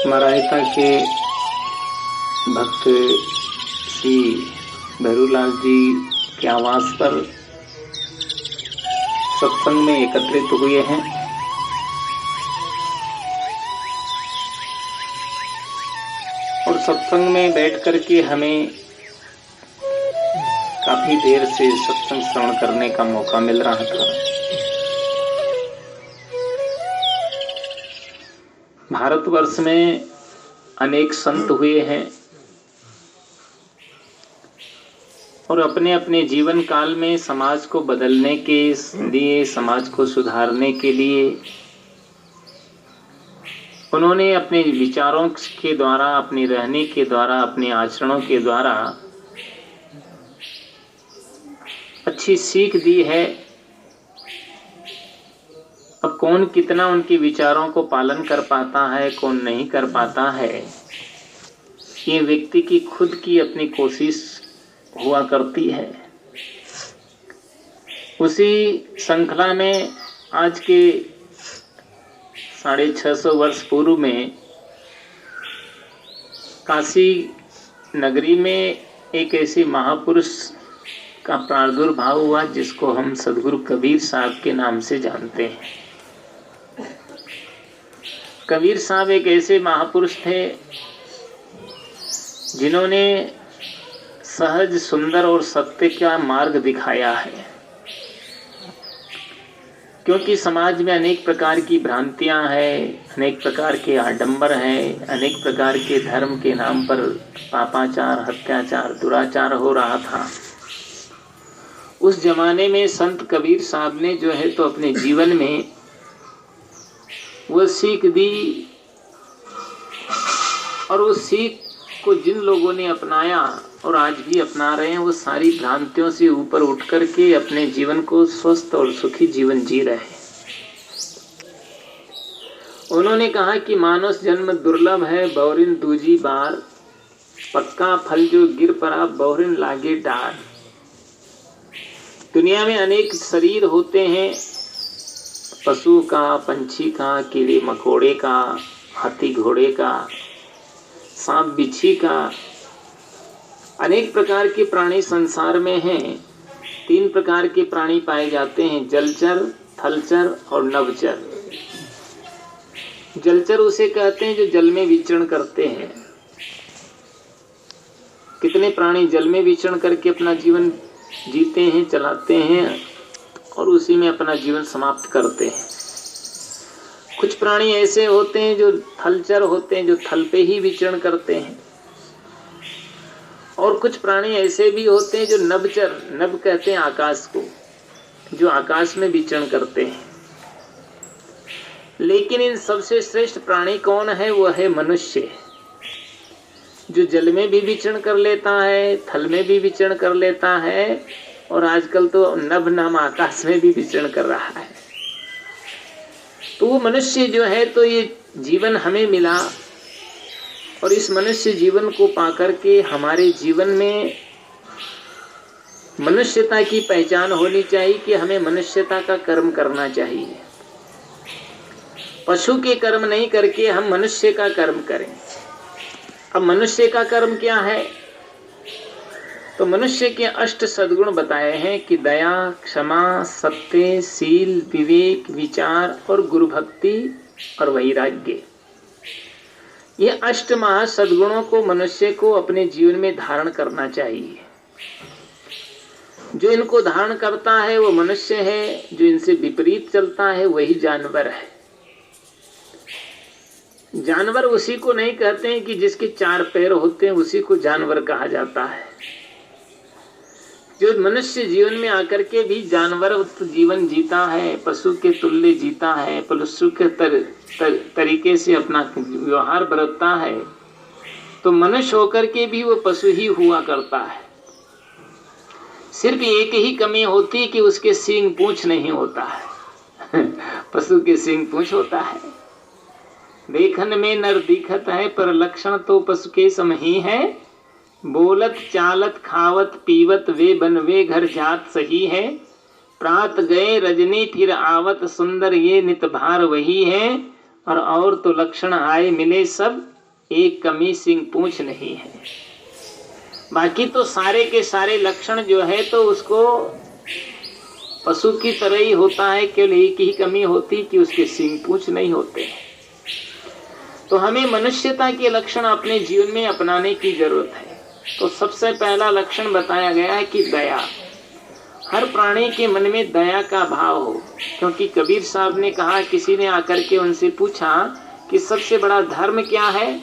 मरायता के भक्त श्री भैरूलाल जी के आवास पर सत्संग में एकत्रित हुए हैं। और सत्संग में बैठ करके हमें काफी देर से सत्संग श्रवण करने का मौका मिल रहा था। भारतवर्ष में अनेक संत हुए हैं और अपने अपने जीवन काल में समाज को बदलने के लिए, समाज को सुधारने के लिए उन्होंने अपने विचारों के द्वारा, अपने रहने के द्वारा, अपने आचरणों के द्वारा अच्छी सीख दी है। अब कौन कितना उनके विचारों को पालन कर पाता है, कौन नहीं कर पाता है, ये व्यक्ति की खुद की अपनी कोशिश हुआ करती है। उसी श्रृंखला में आज के 650 वर्ष पूर्व में काशी नगरी में एक ऐसे महापुरुष का प्रादुर्भाव हुआ जिसको हम सदगुरु कबीर साहब के नाम से जानते हैं। कबीर साहब एक ऐसे महापुरुष थे जिन्होंने सहज, सुंदर और सत्य का मार्ग दिखाया है। क्योंकि समाज में अनेक प्रकार की भ्रांतियां हैं, अनेक प्रकार के आडंबर हैं, अनेक प्रकार के धर्म के नाम पर पापाचार, हत्याचार, दुराचार हो रहा था। उस जमाने में संत कबीर साहब ने जो है तो अपने जीवन में वो सीख दी और उस सीख को जिन लोगों ने अपनाया और आज भी अपना रहे हैं, वो सारी भ्रांतियों से ऊपर उठ करके अपने जीवन को स्वस्थ और सुखी जीवन जी रहे हैं। उन्होंने कहा कि मानव जन्म दुर्लभ है, बहुरिन दूजी बार, पक्का फल जो गिर पड़ा बहुरिन लागे डार। दुनिया में अनेक शरीर होते हैं, पशु का, पंछी का, कीड़े मकोड़े का, हाथी घोड़े का, सांप बिच्छी का, अनेक प्रकार के प्राणी संसार में हैं। 3 प्रकार के प्राणी पाए जाते हैं, जलचर, थलचर और नभचर। जलचर उसे कहते हैं जो जल में विचरण करते हैं। कितने प्राणी जल में विचरण करके अपना जीवन जीते हैं, चलाते हैं और उसी में अपना जीवन समाप्त करते हैं। कुछ प्राणी ऐसे होते हैं जो थलचर होते हैं, जो थल पे ही विचरण करते हैं। और कुछ प्राणी ऐसे भी होते हैं जो नभचर, नभ कहते हैं आकाश को, जो आकाश में विचरण करते हैं। लेकिन इन सबसे श्रेष्ठ प्राणी कौन है? वो है मनुष्य, जो जल में भी विचरण कर लेता है, थल में भी विचरण कर लेता है और आजकल तो नभ नाम आकाश में भी विचरण कर रहा है। तो वो मनुष्य जो है तो ये जीवन हमें मिला और इस मनुष्य जीवन को पाकर के हमारे जीवन में मनुष्यता की पहचान होनी चाहिए कि हमें मनुष्यता का कर्म करना चाहिए। पशु के कर्म नहीं करके हम मनुष्य का कर्म करें। अब मनुष्य का कर्म क्या है? तो मनुष्य के 8 सद्गुण बताए हैं कि दया, क्षमा, सत्य, शील, विवेक, विचार और गुरु भक्ति और वैराग्य। ये 8 महासद्गुणों को मनुष्य को अपने जीवन में धारण करना चाहिए। जो इनको धारण करता है वो मनुष्य है, जो इनसे विपरीत चलता है वही जानवर है। जानवर उसी को नहीं कहते हैं कि जिसके 4 पैर होते हैं उसी को जानवर कहा जाता है। जो मनुष्य जीवन में आकर के भी जानवर जीवन जीता है, पशु के तुल्य जीता है, पशु के तरीके से अपना व्यवहार बरतता है, तो मनुष्य होकर के भी वो पशु ही हुआ करता है। सिर्फ एक ही कमी होती है कि उसके सींग पूंछ नहीं होता है। पशु के सींग पूंछ होता है। देखन में नर दिखत है पर लक्षण तो पशु के सम ही है। बोलत चालत खावत पीवत वे बन वे घर जात सही है। प्रात गए रजनी फिर आवत सुंदर ये नित भार वही है। और तो लक्षण आए मिले सब एक कमी सिंग पूंछ नहीं है। बाकी तो सारे के सारे लक्षण जो है तो उसको पशु की तरह ही होता है, केवल एक ही कमी होती कि उसके सिंग पूंछ नहीं होते। तो हमें मनुष्यता के लक्षण अपने जीवन में अपनाने की जरूरत है। तो सबसे पहला लक्षण बताया गया है कि दया। हर प्राणी के मन में दया का भाव हो, क्योंकि कबीर साहब ने कहा, किसी ने आकर के उनसे पूछा कि सबसे बड़ा धर्म क्या है,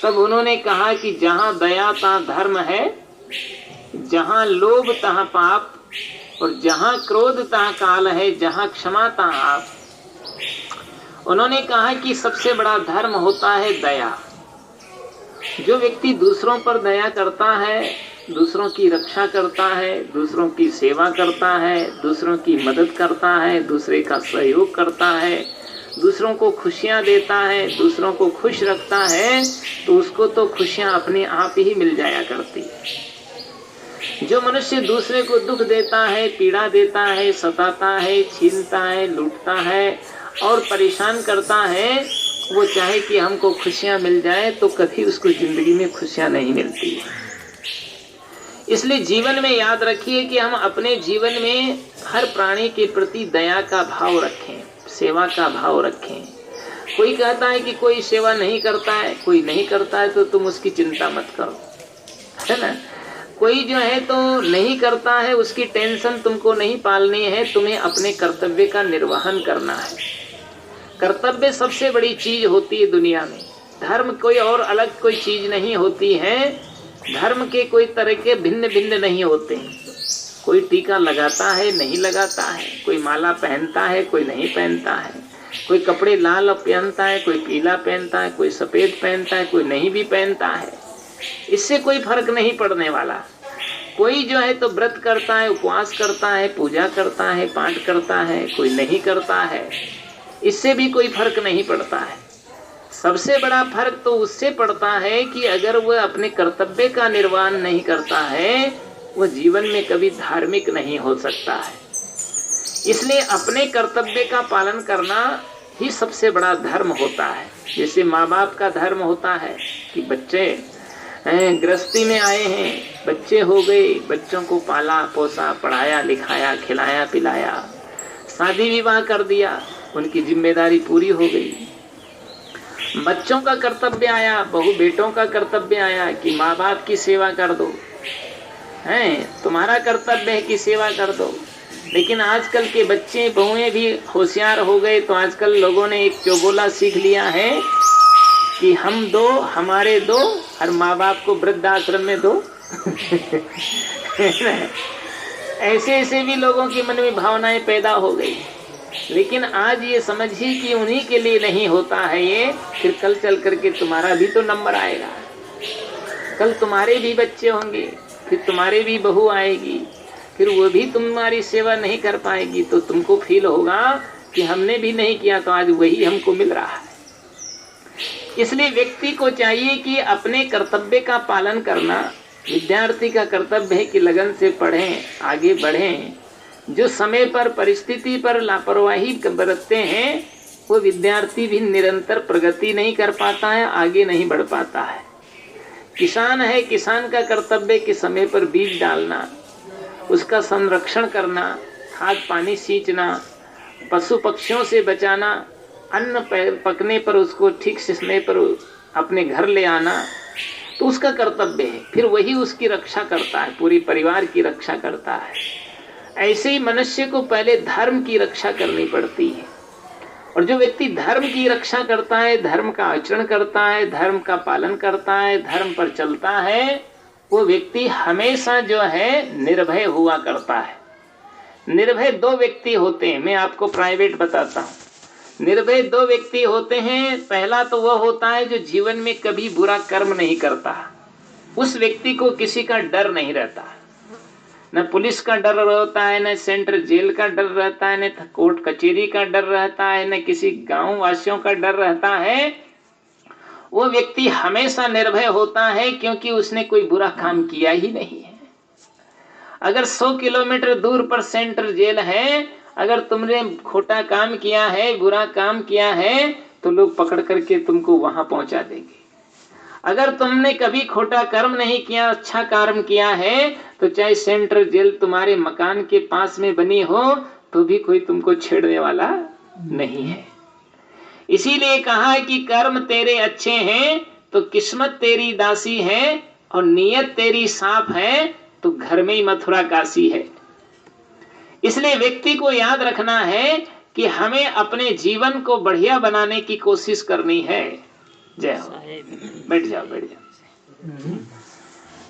तब उन्होंने कहा कि जहाँ दया तहाँ धर्म है, जहाँ लोभ तहाँ पाप, और जहाँ क्रोध तहाँ काल है, जहाँ क्षमा तहाँ आप। उन्होंने कहा कि सबसे बड़ा धर्म होता है दया। जो व्यक्ति दूसरों पर दया करता है, दूसरों की रक्षा करता है, दूसरों की सेवा करता है, दूसरों की मदद करता है, दूसरे का सहयोग करता है, दूसरों को खुशियां देता है, दूसरों को खुश रखता है, तो उसको तो खुशियां अपने आप ही मिल जाया करती है। जो मनुष्य दूसरे को दुख देता है, पीड़ा देता है, सताता है, छीनता है, लूटता है और परेशान करता है, वो चाहे कि हमको खुशियां मिल जाए तो कभी उसको जिंदगी में खुशियां नहीं मिलती। इसलिए जीवन में याद रखिए कि हम अपने जीवन में हर प्राणी के प्रति दया का भाव रखें, सेवा का भाव रखें। कोई कहता है कि कोई सेवा नहीं करता है, कोई नहीं करता है, तो तुम उसकी चिंता मत करो, है ना। कोई जो है तो नहीं करता है, उसकी टेंशन तुमको नहीं पालनी है, तुम्हें अपने कर्तव्य का निर्वहन करना है। कर्तव्य सबसे बड़ी चीज होती है दुनिया में। धर्म कोई और अलग कोई चीज नहीं होती है। धर्म के कोई तरह के भिन्न भिन्न नहीं होते हैं। कोई टीका लगाता है, नहीं लगाता है, कोई माला पहनता है, कोई नहीं पहनता है, कोई कपड़े लाल पहनता है, कोई पीला पहनता है, कोई सफेद पहनता है, कोई नहीं भी पहनता है। इससे कोई फर्क नहीं पड़ने वाला। कोई जो है तो व्रत करता है, उपवास करता है, पूजा करता है, पाठ करता है, कोई नहीं करता है, इससे भी कोई फर्क नहीं पड़ता है। सबसे बड़ा फर्क तो उससे पड़ता है कि अगर वह अपने कर्तव्य का निर्वहन नहीं करता है, वह जीवन में कभी धार्मिक नहीं हो सकता है। इसलिए अपने कर्तव्य का पालन करना ही सबसे बड़ा धर्म होता है। जैसे माँ बाप का धर्म होता है कि बच्चे गृहस्थी में आए हैं, बच्चे हो गए, बच्चों को पाला पोसा, पढ़ाया लिखाया, खिलाया पिलाया, शादी विवाह कर दिया, उनकी जिम्मेदारी पूरी हो गई। बच्चों का कर्तव्य आया, बहू बेटों का कर्तव्य आया कि माँ बाप की सेवा कर दो, हैं, तुम्हारा कर्तव्य है कि सेवा कर दो। लेकिन आजकल के बच्चे बहुएं भी होशियार हो गए, तो आजकल लोगों ने एक चौबोला सीख लिया है कि हम दो, हमारे दो, और माँ बाप को वृद्धाश्रम में दो। ऐसे ऐसे भी लोगों के मन में भावनाएं पैदा हो गई। लेकिन आज ये समझिए कि उन्हीं के लिए नहीं होता है ये, फिर कल चल करके तुम्हारा भी तो नंबर आएगा, कल तुम्हारे भी बच्चे होंगे, फिर तुम्हारे भी बहू आएगी, फिर वो भी तुम्हारी सेवा नहीं कर पाएगी, तो तुमको फील होगा कि हमने भी नहीं किया तो आज वही हमको मिल रहा है। इसलिए व्यक्ति को चाहिए कि अपने कर्तव्य का पालन करना। विद्यार्थी का कर्तव्य है कि लगन से पढ़ें, आगे बढ़ें। जो समय पर परिस्थिति पर लापरवाही बरतते हैं, वो विद्यार्थी भी निरंतर प्रगति नहीं कर पाता है, आगे नहीं बढ़ पाता है। किसान है, किसान का कर्तव्य कि समय पर बीज डालना, उसका संरक्षण करना, खाद पानी सींचना, पशु पक्षियों से बचाना, अन्न पकने पर उसको ठीक से समय पर अपने घर ले आना, तो उसका कर्तव्य है। फिर वही उसकी रक्षा करता है, पूरी परिवार की रक्षा करता है। ऐसे ही मनुष्य को पहले धर्म की रक्षा करनी पड़ती है। और जो व्यक्ति धर्म की रक्षा करता है, धर्म का आचरण करता है, धर्म का पालन करता है, धर्म पर चलता है, वो व्यक्ति हमेशा जो है निर्भय हुआ करता है। निर्भय दो व्यक्ति होते हैं, मैं आपको प्राइवेट बताता हूँ। निर्भय दो व्यक्ति होते हैं। पहला तो वह होता है जो जीवन में कभी बुरा कर्म नहीं करता। उस व्यक्ति को किसी का डर नहीं रहता, न पुलिस का डर रहता है, न सेंट्रल जेल का डर रहता है, न कोर्ट कचहरी का डर रहता है, न किसी गांव वासियों का डर रहता है। वो व्यक्ति हमेशा निर्भय होता है, क्योंकि उसने कोई बुरा काम किया ही नहीं है। अगर 100 किलोमीटर दूर पर सेंट्रल जेल है, अगर तुमने खोटा काम किया है, बुरा काम किया है, तो लोग पकड़ करके तुमको वहां पहुंचा देंगे। अगर तुमने कभी खोटा कर्म नहीं किया, अच्छा कर्म किया है, तो चाहे सेंट्रल जेल तुम्हारे मकान के पास में बनी हो तो भी कोई तुमको छेड़ने वाला नहीं है। इसीलिए कहा है कि कर्म तेरे अच्छे हैं तो किस्मत तेरी दासी है, और नियत तेरी साफ है तो घर में ही मथुरा काशी है। इसलिए व्यक्ति को याद रखना है कि हमें अपने जीवन को बढ़िया बनाने की कोशिश करनी है। जय हो। बैठ जाओ बैठ जाओ।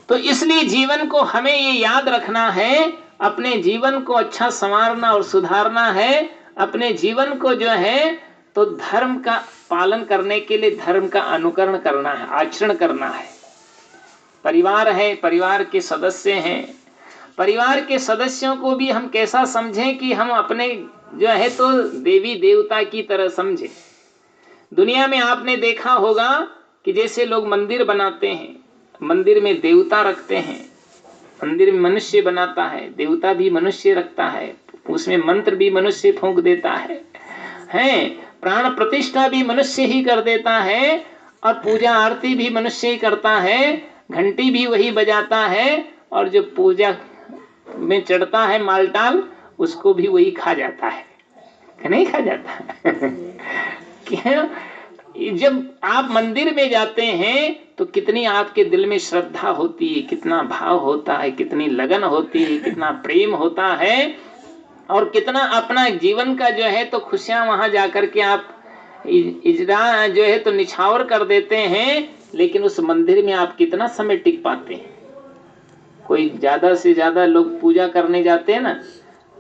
तो इसलिए जीवन को हमें ये याद रखना है, अपने जीवन को अच्छा संवारना और सुधारना है। अपने जीवन को जो है तो धर्म का पालन करने के लिए धर्म का अनुकरण करना है, आचरण करना है। परिवार है, परिवार के सदस्य हैं, परिवार के सदस्यों को भी हम कैसा समझें कि हम अपने जो है तो देवी देवता की तरह समझें। दुनिया में आपने देखा होगा कि जैसे लोग मंदिर बनाते हैं, मंदिर में देवता रखते हैं, मंदिर में मनुष्य बनाता है, देवता भी मनुष्य रखता है, उसमें मंत्र भी मनुष्य फूंक देता है, प्राण प्रतिष्ठा भी मनुष्य ही कर देता है, और पूजा आरती भी मनुष्य ही करता है, घंटी भी वही बजाता है, और जो पूजा में चढ़ता है मालटाल उसको भी वही खा जाता है कि नहीं खा जाता क्या? जब आप मंदिर में जाते हैं तो कितनी आपके दिल में श्रद्धा होती है, कितना भाव होता है, कितनी लगन होती है, कितना प्रेम होता है, और कितना अपना जीवन का जो है तो खुशियां वहां जाकर के आप इजरा जो है तो निछावर कर देते हैं। लेकिन उस मंदिर में आप कितना समय टिक पाते हैं? कोई ज्यादा से ज्यादा लोग पूजा करने जाते हैं ना,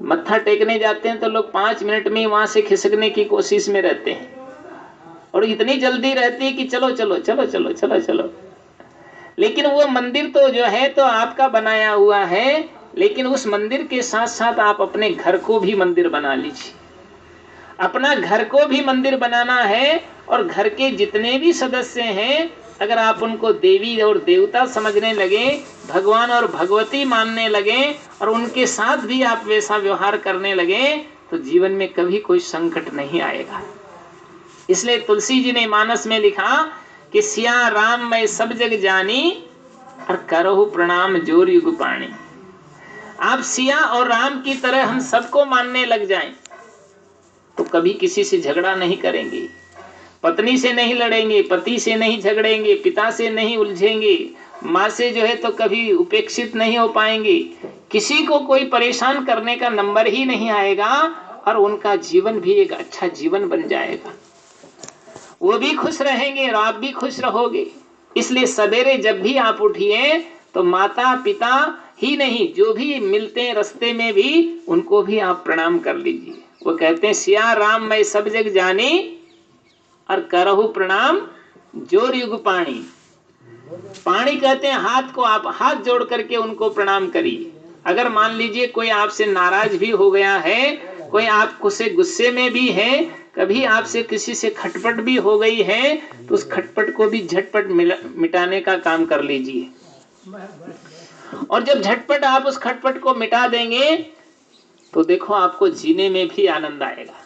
मत्था टेकने जाते हैं तो लोग 5 मिनट में वहां से खिसकने की कोशिश में रहते हैं, और इतनी जल्दी रहती है कि चलो चलो चलो चलो चलो चलो। लेकिन वो मंदिर तो जो है तो आपका बनाया हुआ है, लेकिन उस मंदिर के साथ साथ आप अपने घर को भी मंदिर बना लीजिए। अपना घर को भी मंदिर बनाना है, और घर के जितने भी सदस्य हैं अगर आप उनको देवी और देवता समझने लगे, भगवान और भगवती मानने लगे, और उनके साथ भी आप वैसा व्यवहार करने लगे, तो जीवन में कभी कोई संकट नहीं आएगा। इसलिए तुलसी जी ने मानस में लिखा कि सिया राम मैं सब जग जानी, और करहु प्रणाम जोर युग पाणी। आप सिया और राम की तरह हम सबको मानने लग जाएं तो कभी किसी से झगड़ा नहीं करेंगे, पत्नी से नहीं लड़ेंगे, पति से नहीं झगड़ेंगे, पिता से नहीं उलझेंगे, माँ से जो है तो कभी उपेक्षित नहीं हो पाएंगे, किसी को कोई परेशान करने का नंबर ही नहीं आएगा, और उनका जीवन भी एक अच्छा जीवन बन जाएगा। वो भी खुश रहेंगे और आप भी खुश रहोगे। इसलिए सवेरे जब भी आप उठिए तो माता पिता ही नहीं, जो भी मिलते हैं रास्ते में भी उनको भी आप प्रणाम कर लीजिए। वो कहते हैं सिया राम मैं सब जग जानी, और करहु प्रणाम जोर युग पाणी। पाणी कहते हैं हाथ को, आप हाथ जोड़ करके उनको प्रणाम करिए। अगर मान लीजिए कोई आपसे नाराज भी हो गया है, कोई आपको से गुस्से में भी है, कभी आपसे किसी से खटपट भी हो गई है, तो उस खटपट को भी झटपट मिटाने का काम कर लीजिए। और जब झटपट आप उस खटपट को मिटा देंगे तो देखो आपको जीने में भी आनंद आएगा।